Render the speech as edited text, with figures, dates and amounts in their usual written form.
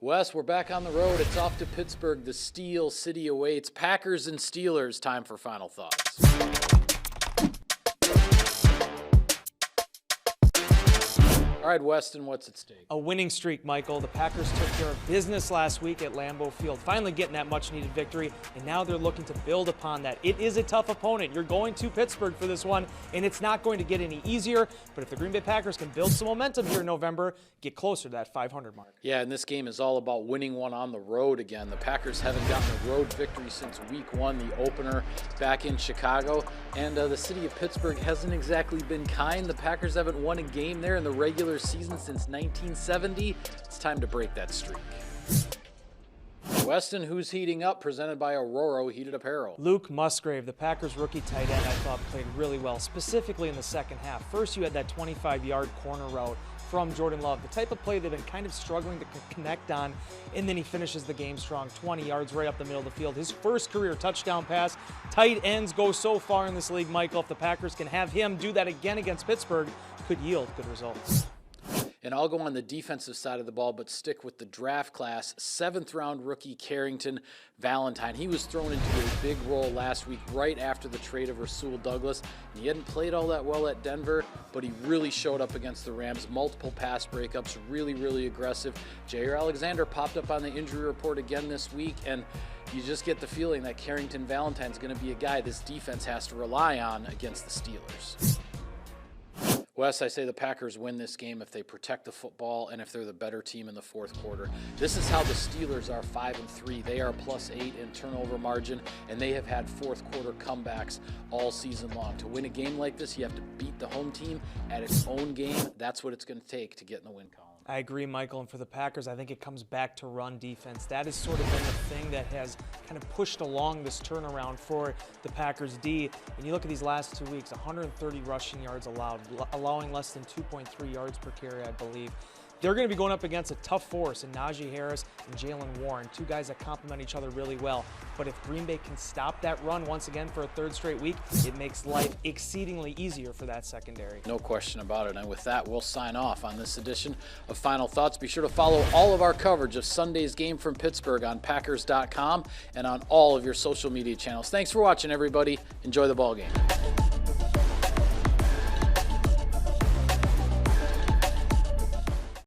Wes, we're back on the road. It's off to Pittsburgh. The Steel City awaits. Packers and Steelers. Time for final thoughts. All right, Weston, what's at stake? A winning streak, Michael. The Packers took care of business last week at Lambeau Field, finally getting that much-needed victory, and now they're looking to build upon that. It is a tough opponent. You're going to Pittsburgh for this one, and it's not going to get any easier, but if the Green Bay Packers can build some momentum here in November, get closer to that 500 mark. Yeah, and this game is all about winning one on the road again. The Packers haven't gotten a road victory since week one, the opener back in Chicago, and the city of Pittsburgh hasn't exactly been kind. The Packers haven't won a game there in the regular season since 1970. It's time to break that streak. Weston, who's heating up? Presented by Aurora Heated Apparel. Luke Musgrave, the Packers rookie tight end, I thought played really well, specifically in the second half. First, you had that 25-yard corner route from Jordan Love, the type of play they've been kind of struggling to connect on, and then he finishes the game strong, 20 yards right up the middle of the field. His first career touchdown pass. Tight ends go so far in this league, Michael. If the Packers can have him do that again against Pittsburgh, could yield good results. And I'll go on the defensive side of the ball, but stick with the draft class. 7th-round rookie Carrington Valentine. He was thrown into a big role last week right after the trade of Rasul Douglas. And he hadn't played all that well at Denver, but he really showed up against the Rams. Multiple pass breakups, really aggressive. Jair Alexander popped up on the injury report again this week, and you just get the feeling that Carrington Valentine is going to be a guy this defense has to rely on against the Steelers. Wes, I say the Packers win this game if they protect the football and if they're the better team in the fourth quarter. This is how the Steelers are 5-3. They are +8 in turnover margin, and they have had fourth quarter comebacks all season long. To win a game like this, you have to beat the home team at its own game. That's what it's going to take to get in the win column. I agree, Michael, and for the Packers, I think it comes back to run defense. That has sort of been the thing that has kind of pushed along this turnaround for the Packers D. And you look at these last 2 weeks, 130 rushing yards allowed, allowing less than 2.3 yards per carry, I believe. They're going to be going up against a tough force in Najee Harris and Jalen Warren, two guys that complement each other really well. But if Green Bay can stop that run once again for a third straight week, it makes life exceedingly easier for that secondary. No question about it. And with that, we'll sign off on this edition of Final Thoughts. Be sure to follow all of our coverage of Sunday's game from Pittsburgh on Packers.com and on all of your social media channels. Thanks for watching, everybody. Enjoy the ball game.